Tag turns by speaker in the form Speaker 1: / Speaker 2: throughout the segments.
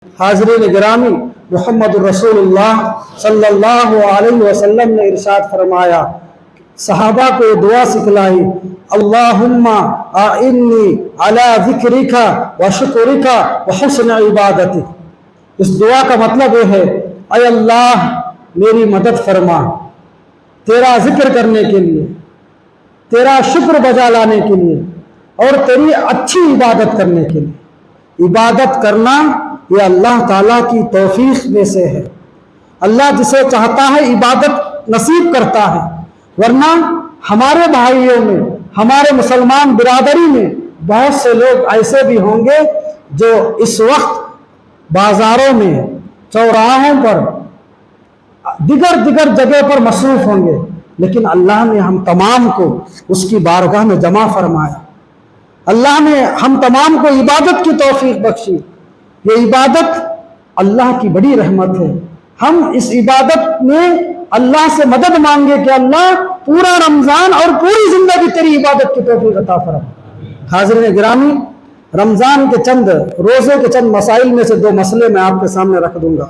Speaker 1: حاضرین گرامی، محمد رسولullah صلی اللہ علیہ وسلم نے ارشاد فرمایا، صحابہ کو یہ دعا سکھلائی، اللہم اعنی علی ذکرک و شکرک و حسن عبادتک۔ اس دعا کا مطلب یہ ہے، اے اللہ میری مدد فرما تیرا ذکر کرنے کے لیے، تیرا شکر بجا لانے کے لیے اور تیری اچھی عبادت کرنے کے لیے۔ عبادت کرنا یہ اللہ تعالیٰ کی توفیق میں سے ہے۔ اللہ جسے چاہتا ہے عبادت نصیب کرتا ہے، ورنہ ہمارے بھائیوں میں، ہمارے مسلمان برادری میں بہت سے لوگ ایسے بھی ہوں گے جو اس وقت بازاروں میں، چوراہوں پر، دیگر جگہ پر مصروف ہوں گے، لیکن اللہ نے ہم تمام کو اس کی بارگاہ میں جمع فرمایا۔ اللہ نے ہم تمام کو عبادت کی توفیق بخشی۔ یہ عبادت اللہ کی بڑی رحمت ہے۔ ہم اس عبادت میں اللہ سے مدد مانگے کہ اللہ پورا رمضان اور پوری زندگی تیری عبادت کی توفیق عطا فرما۔ حاضرین گرامی، رمضان کے روزے کے چند مسائل میں سے دو مسئلے میں آپ کے سامنے رکھ دوں گا۔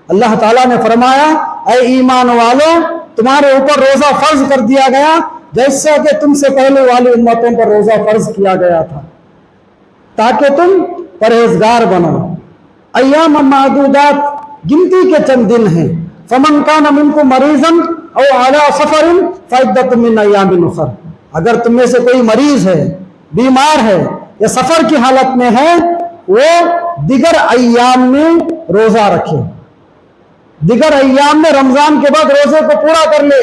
Speaker 1: اللہ تعالیٰ نے فرمایا، اے ایمان والو، تمہارے اوپر روزہ فرض کر دیا گیا جیسا کہ تم سے پہلے والی امتوں پر روزہ فرض کیا گیا تھا، تاکہ تم پرہیزگار بنو۔ ایام معدودات، گنتی کے چند دن ہیں۔ فمن کان منکم مریضا او علی سفر فعدۃ من ایام اخر۔ اگر تم میں سے کوئی مریض ہے، بیمار ہے یا سفر کی حالت میں ہے، وہ دیگر ایام میں روزہ رکھے، دیگر ایام میں رمضان کے بعد روزے کو پورا کر لے۔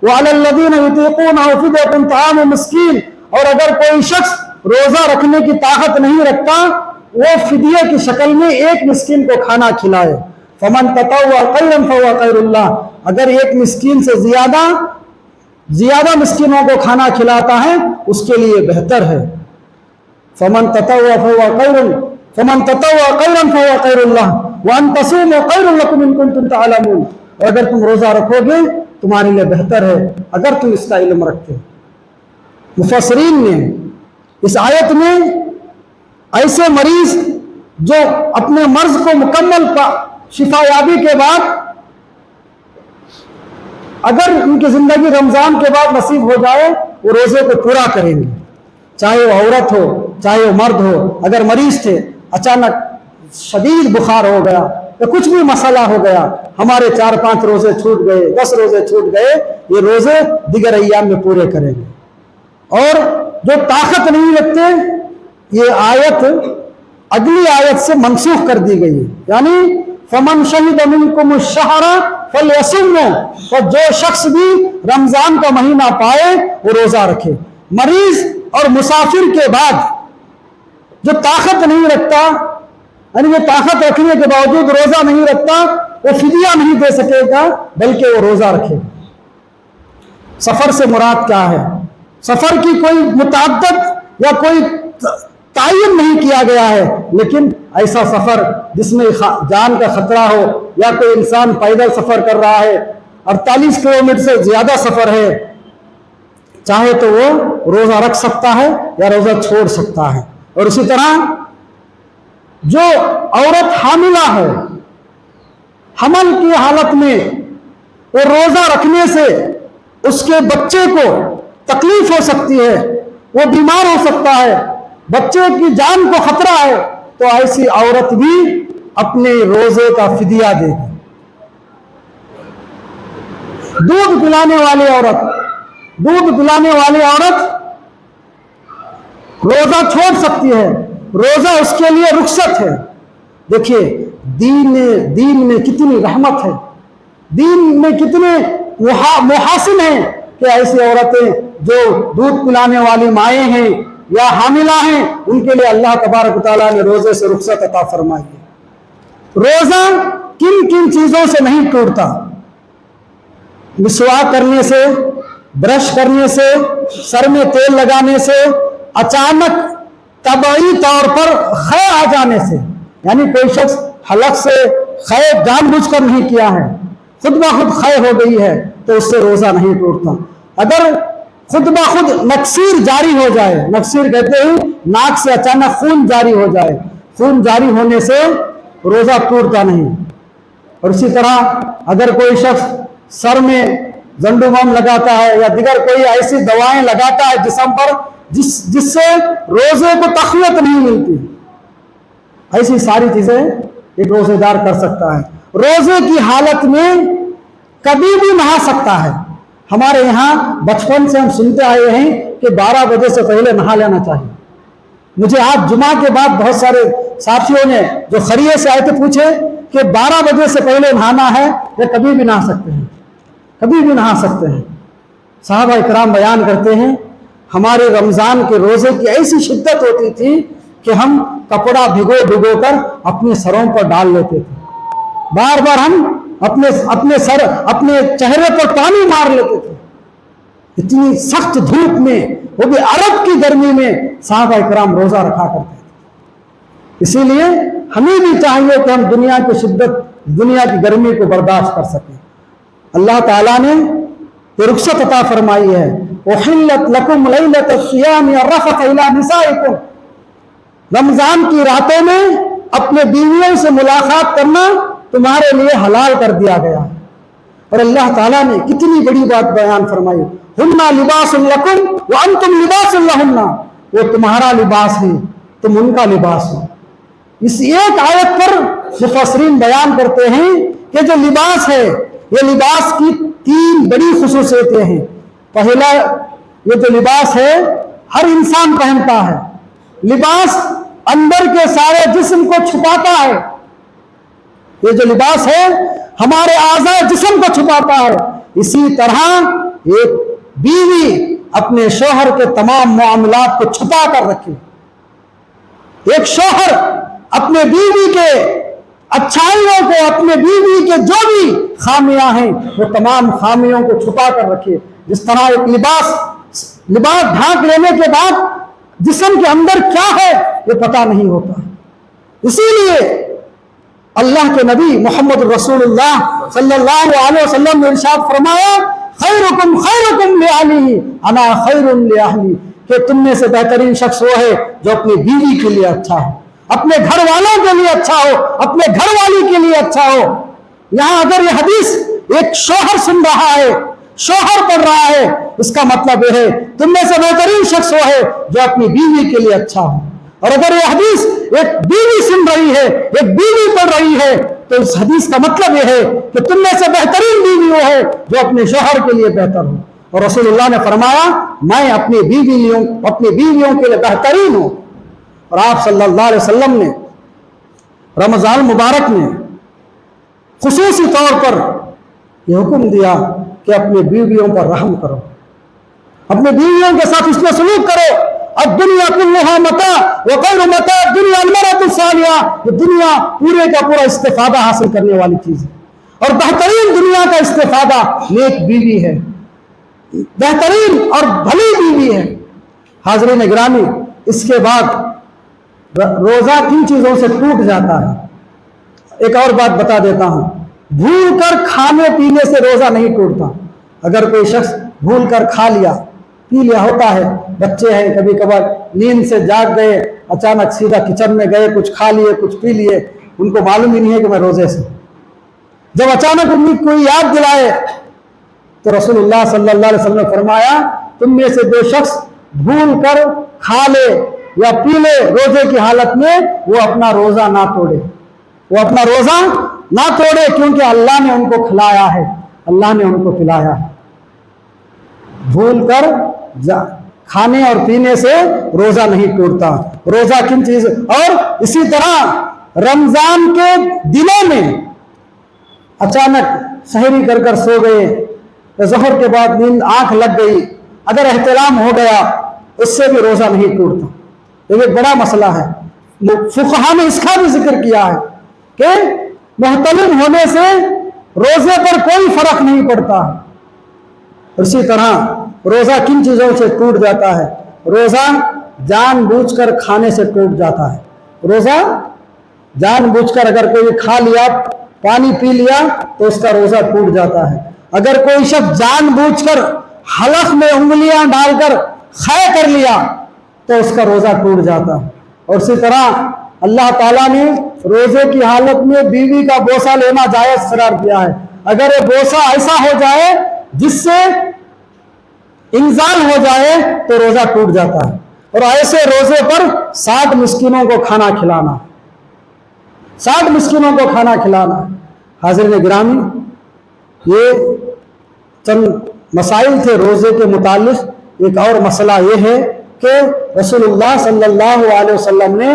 Speaker 1: وعلی الذین یطیقونہ فدیۃ طعام مسکین، اور اگر کوئی شخص روزہ رکھنے کی طاقت نہیں رکھتا، وہ فدیے کی شکل میں ایک مسکین کو کھانا کھلائے۔ فمن تطوع خیرا فہو خیر اللہ، اگر ایک مسکین سے زیادہ مسکینوں کو کھانا کھلاتا ہے اس کے لیے بہتر ہے۔ فمن تطوع خیرا فہو خیر اللہ وان تصوموا خیر لکم ان کنتم تعلمون، اور اگر تم روزہ رکھو گے تمہارے لیے بہتر ہے اگر تم اس کا علم رکھتے۔ مفسرین نے اس آیت میں ایسے مریض جو اپنے مرض کو مکمل شفا یابی کے بعد اگر ان کی زندگی رمضان کے بعد نصیب ہو جائے، وہ روزے کو پورا کریں گے، چاہے وہ عورت ہو چاہے وہ مرد ہو۔ اگر مریض تھے، اچانک شدید بخار ہو گیا یا کچھ بھی مسئلہ ہو گیا، ہمارے 4-5 روزے چھوٹ گئے، 10 روزے چھوٹ گئے، یہ روزے دیگر ایام میں پورے کریں گے۔ اور جو طاقت نہیں رکھتے، یہ آیت اگلی آیت سے منسوخ کر دی گئی ہے، یعنی فمن شہد منکم الشہر فلیصمہ، تو جو شخص بھی رمضان کا مہینہ پائے وہ روزہ رکھے۔ مریض اور مسافر کے بعد جو طاقت نہیں رکھتا، یعنی وہ طاقت رکھنے کے باوجود روزہ نہیں رکھتا، وہ فدیہ نہیں دے سکے گا بلکہ وہ روزہ رکھے گا۔ سفر سے مراد کیا ہے؟ سفر کی کوئی متعدد یا کوئی تعین نہیں کیا گیا ہے، لیکن ایسا سفر جس میں جان کا خطرہ ہو، یا کوئی انسان پیدل سفر کر رہا ہے، 48 کلومیٹر سے زیادہ سفر ہے، چاہے تو وہ روزہ رکھ سکتا ہے یا روزہ چھوڑ سکتا ہے۔ اور اسی طرح جو عورت حاملہ ہے، حمل کی حالت میں وہ روزہ رکھنے سے اس کے بچے کو تکلیف ہو سکتی ہے، وہ بیمار ہو سکتا ہے، بچے کی جان کو خطرہ ہے، تو ایسی عورت بھی اپنے روزے کا فدیہ دے گی۔ دودھ پلانے والی عورت روزہ چھوڑ سکتی ہے، روزہ اس کے لیے رخصت ہے۔ دیکھیے دین میں کتنی رحمت ہے، دین میں کتنے محاسن ہیں کہ ایسی عورتیں جو دودھ پلانے والی مائیں ہیں یا حاملہ ہیں، ان کے لیے اللہ تبارک و تعالیٰ نے روزے سے رخصت عطا فرمائی ہے۔ روزہ کن چیزوں سے نہیں ٹوٹتا؟ مسواک کرنے سے، برش کرنے سے، سر میں تیل لگانے سے، اچانک طبعی طور پر خے آ جانے سے، یعنی کوئی شخص حلق سے خے جان بوجھ کر نہیں کیا ہے، خود بخود خے ہو گئی ہے تو اس سے روزہ نہیں ٹوٹتا۔ اگر خود بخود نکسیر جاری ہو جائے، نکسیر کہتے ہیں ناک سے اچانک خون جاری ہو جائے، خون جاری ہونے سے روزہ ٹوٹتا نہیں۔ اور اسی طرح اگر کوئی شخص سر میں زنڈو بم لگاتا ہے یا دیگر کوئی ایسی دوائیں لگاتا ہے جسم پر جس سے روزے کو تقویت نہیں ملتی، ایسی ساری چیزیں ایک روزے دار کر سکتا ہے۔ روزے کی حالت میں کبھی بھی نہا سکتا ہے۔ ہمارے یہاں بچپن سے ہم سنتے آئے ہیں کہ 12 بجے سے پہلے نہا لینا چاہیے۔ مجھے آج جمعہ کے بعد بہت سارے ساتھیوں نے جو خریے سے آئے تھے پوچھے کہ 12 بجے سے پہلے نہانا ہے یا کبھی بھی نہا سکتے ہیں؟ کبھی بھی نہا سکتے ہیں۔ صحابہ اکرام بیان کرتے ہیں ہمارے رمضان کے روزے کی ایسی شدت ہوتی تھی کہ ہم کپڑا بھگو کر اپنے سروں پر ڈال لیتے تھے، بار بار ہم اپنے چہرے پر پانی مار لیتے تھے۔ اتنی سخت دھوپ میں، وہ بھی عرب کی گرمی میں، صحابہ اکرام روزہ رکھا کرتے تھے۔ اسی لیے ہمیں بھی چاہیے کہ ہم دنیا کی شدت، دنیا کی گرمی کو برداشت کر سکیں۔ اللہ تعالیٰ نے یہ رخصت عطا فرمائی ہے، احلت لکم لیلۃ الصیام الرفث الی نسائکم، رمضان کی راتوں میں اپنے بیویوں سے ملاقات کرنا تمہارے لیے حلال کر دیا گیا ہے۔ اور اللہ تعالیٰ نے کتنی بڑی بات بیان فرمائی، ہنہ لباس لکم وانتم لباس لہن، وہ تمہارا لباس ہے، تم ان کا لباس ہو۔ اس ایک آیت پر مفسرین بیان کرتے ہیں کہ جو لباس ہے، یہ لباس کی 3 بڑی خصوصیتیں ہیں۔ پہلا، یہ جو لباس ہے ہر انسان پہنتا ہے، لباس اندر کے سارے جسم کو چھپاتا ہے۔ یہ جو لباس ہے ہمارے اعضاء جسم کو چھپاتا ہے۔ اسی طرح ایک بیوی اپنے شوہر کے تمام معاملات کو چھپا کر رکھے، ایک شوہر اپنے بیوی کے اچھائیوں کو، اپنے بیوی کے جو بھی خامیاں ہیں وہ تمام خامیوں کو چھپا کر رکھے۔ جس طرح ایک لباس ڈھانک لینے کے بعد جسم کے اندر کیا ہے یہ پتہ نہیں ہوتا۔ اسی لیے اللہ کے نبی محمد رسول اللہ صلی اللہ علیہ وسلم نے ارشاد فرمایا، خیرکم خیرکم لأہلہ انا خیر لأہلی، کہ تم میں سے بہترین شخص وہ ہے جو اپنی بیوی کے لیے اچھا ہو، اپنے گھر والوں کے لیے اچھا ہو، اپنے گھر والی کے لیے اچھا ہو۔ یہاں اگر یہ حدیث ایک شوہر سن رہا ہے، شوہر پڑھ رہا ہے، اس کا مطلب یہ ہے تم میں سے بہترین شخص وہ ہے جو اپنی بیوی کے لیے اچھا ہو۔ اور اگر یہ حدیث ایک بیوی سن رہی ہے، ایک بیوی پڑھ رہی ہے، تو اس حدیث کا مطلب یہ ہے کہ تم میں سے بہترین بیوی وہ ہے جو اپنے شوہر کے لیے بہتر ہو۔ اور رسول اللہ نے فرمایا میں اپنی بیویوں کے لیے بہترین ہوں۔ اور آپ صلی اللہ علیہ وسلم نے رمضان مبارک میں خصوصی طور پر یہ حکم دیا کہ اپنی بیویوں پر رحم کرو، اپنے بیویوں کے ساتھ اس میں سلوک کرو۔ الدنیا کلھا متاع وخیر متاع الدنیا المرأۃ الصالحہ، یہ دنیا پورے کا پورا استفادہ حاصل کرنے والی چیز ہے، اور بہترین دنیا کا استفادہ نیک بیوی ہے، بہترین اور بھلی بیوی ہے۔ حاضرین گرامی، اس کے بعد روزہ کن چیزوں سے ٹوٹ جاتا ہے؟ ایک اور بات بتا دیتا ہوں، بھول کر کھانے پینے سے روزہ نہیں ٹوٹتا۔ اگر کوئی شخص بھول کر کھا لیا پی لیا، ہوتا ہے بچے ہیں کبھی کبھار نیند سے جاگ گئے، اچانک سیدھا کچن میں گئے، کچھ کھا لیے کچھ پی لیے، ان کو معلوم ہی نہیں ہے کہ میں روزے سے۔ جب اچانک ان کی کوئی یاد دلائے تو رسول اللہ صلی اللہ علیہ وسلم نے فرمایا تم میں سے جو شخص بھول کر کھا لے یا پی لے روزے کی حالت میں، وہ اپنا روزہ نہ توڑے، وہ اپنا روزہ نہ توڑے، کیونکہ اللہ نے ان کو کھلایا ہے، اللہ نے ان کو پلایا ہے۔ بھول کر کھانے اور پینے سے روزہ نہیں ٹوٹتا۔ روزہ کن چیز، اور اسی طرح رمضان کے دنوں میں اچانک سحری کر سو گئے، ظہر کے بعد نیند آنکھ لگ گئی، اگر احتلام ہو گیا اس سے بھی روزہ نہیں ٹوٹتا۔ یہ ایک بڑا مسئلہ ہے، فقہاء نے اس کا بھی ذکر کیا ہے کہ محتلم ہونے سے روزے پر کوئی فرق نہیں پڑتا۔ اسی طرح روزہ کن چیزوں سے ٹوٹ جاتا ہے؟ روزہ جان بوجھ کر کھانے سے ٹوٹ جاتا ہے۔ روزہ جان بوجھ کر اگر کوئی کھا لیا، پانی پی لیا تو اس کا روزہ ٹوٹ جاتا ہے۔ اگر کوئی شخص جان بوجھ کر حلق میں انگلیاں ڈال کر خے کر لیا تو اس کا روزہ ٹوٹ جاتا ہے۔ اور اسی طرح اللہ تعالیٰ نے روزے کی حالت میں بیوی کا بوسہ لینا جائز قرار دیا ہے. اگر یہ بوسہ ایسا ہو جائے جس سے انزال ہو جائے تو روزہ ٹوٹ جاتا ہے. اور ایسے روزے پر 60 مسکینوں کو کھانا کھلانا، 60 مسکینوں کو کھانا کھلانا. حاضرین گرامی، یہ چند مسائل تھے روزے کے متعلق. ایک اور مسئلہ یہ ہے کہ رسول اللہ صلی اللہ علیہ وسلم نے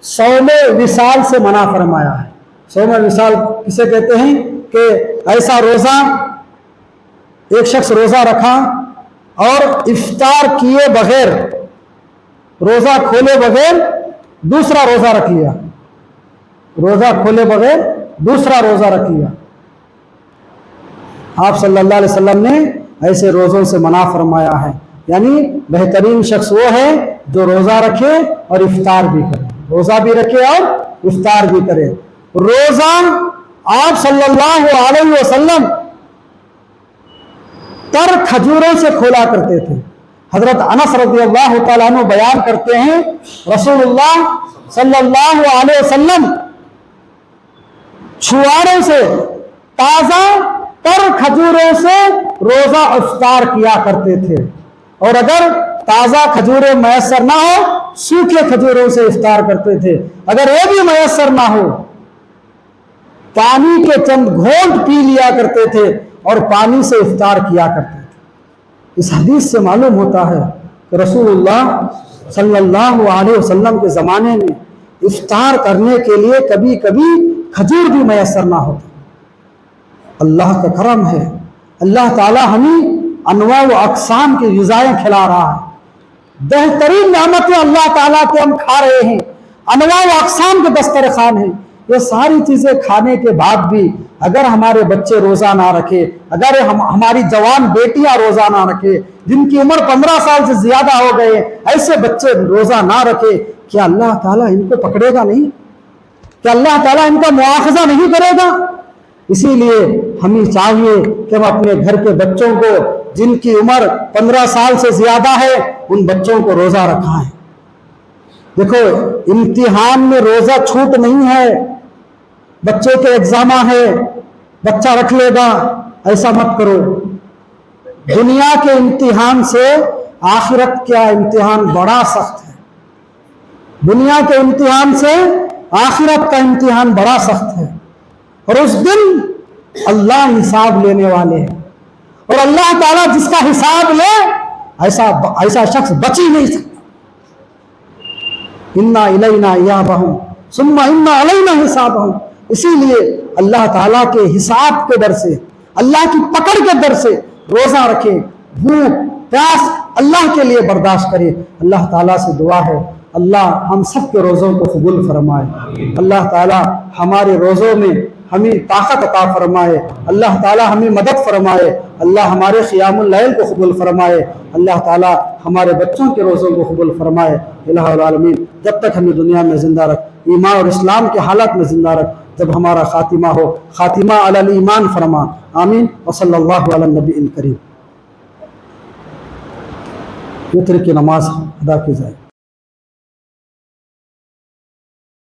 Speaker 1: صوم وصال سے منع فرمایا ہے. صوم وصال کسے کہتے ہیں؟ کہ ایسا روزہ، ایک شخص روزہ رکھا اور افطار کیے بغیر، روزہ کھولے بغیر دوسرا روزہ رکھ لیا، روزہ کھولے بغیر دوسرا روزہ رکھ لیا. آپ صلی اللہ علیہ وسلم نے ایسے روزوں سے منع فرمایا ہے. یعنی بہترین شخص وہ ہے جو روزہ رکھے اور افطار بھی کرے، روزہ بھی رکھے اور افطار بھی کرے. روزہ آپ صلی اللہ علیہ وسلم تر کھجوروں سے کھولا کرتے تھے. حضرت انس رضی اللہ تعالیٰ عنہ بیان کرتے ہیں رسول اللہ صلی اللہ علیہ وسلم چھواروں سے، تازہ تر کھجوروں سے روزہ افطار کیا کرتے تھے. اور اگر تازہ کھجوریں میسر نہ ہو، سوکھے کھجوروں سے افطار کرتے تھے. اگر یہ بھی میسر نہ ہو، پانی کے چند گھونٹ پی لیا کرتے تھے اور پانی سے افطار کیا کرتے تھے. اس حدیث سے معلوم ہوتا ہے کہ رسول اللہ صلی اللہ علیہ وسلم کے زمانے میں افطار کرنے کے لیے کبھی کبھی کھجور بھی میسر نہ ہوتا. اللہ کا کرم ہے، اللہ تعالیٰ ہمیں انواع و اقسام کی غذائیں کھلا رہا ہے. بہترین نعمتیں اللہ تعالیٰ کے ہم کھا رہے ہیں، انواع و اقسام کے دسترخوان ہیں. یہ ساری چیزیں کھانے کے بعد بھی اگر ہمارے بچے روزہ نہ رکھے، اگر ہماری جوان بیٹیاں روزہ نہ رکھے، جن کی عمر 15 سال سے زیادہ ہو گئے، ایسے بچے روزہ نہ رکھے، کیا اللہ تعالیٰ ان کو پکڑے گا نہیں؟ کیا اللہ تعالیٰ ان کا مواخذہ نہیں کرے گا؟ اسی لیے ہمیں چاہیے کہ ہم اپنے گھر کے بچوں کو، جن کی عمر 15 سال سے زیادہ ہے، ان بچوں کو روزہ رکھائیں. دیکھو، امتحان میں روزہ چھوٹ نہیں ہے. بچے کے ایگزامہ ہے، بچہ رکھ لے گا، ایسا مت کرو. دنیا کے امتحان سے آخرت کا امتحان بڑا سخت ہے. دنیا کے امتحان سے آخرت کا امتحان بڑا سخت ہے. اور اس دن اللہ حساب لینے والے ہیں، اور اللہ تعالیٰ جس کا حساب لے، ایسا شخص بچ ہی نہیں سکتا. انا الینا ایابہم ثم انا علینا حسابہم. اسی لیے اللہ تعالیٰ کے حساب کے ڈر سے، اللہ کی پکڑ کے ڈر سے روزہ رکھے، بھوک پیاس اللہ کے لیے برداشت کرے. اللہ تعالیٰ سے دعا ہے اللہ ہم سب کے روزوں کو قبول فرمائے. اللہ تعالیٰ ہمارے روزوں میں ہمیں طاقت عطا فرمائے. اللہ تعالیٰ ہمیں مدد فرمائے. اللہ ہمارے قیام اللیل کو قبول فرمائے. اللہ تعالیٰ ہمارے بچوں کے روزوں کو قبول فرمائے. الہ العالمین، جب تک ہمیں دنیا میں زندہ رکھ، ایمان اور اسلام کے حالت میں زندہ رکھ. جب ہمارا خاتمہ ہو، خاتمہ علی الایمان فرما. آمین. وصلی اللہ علی النبی الکریم. وتر کی نماز ادا کی جائے.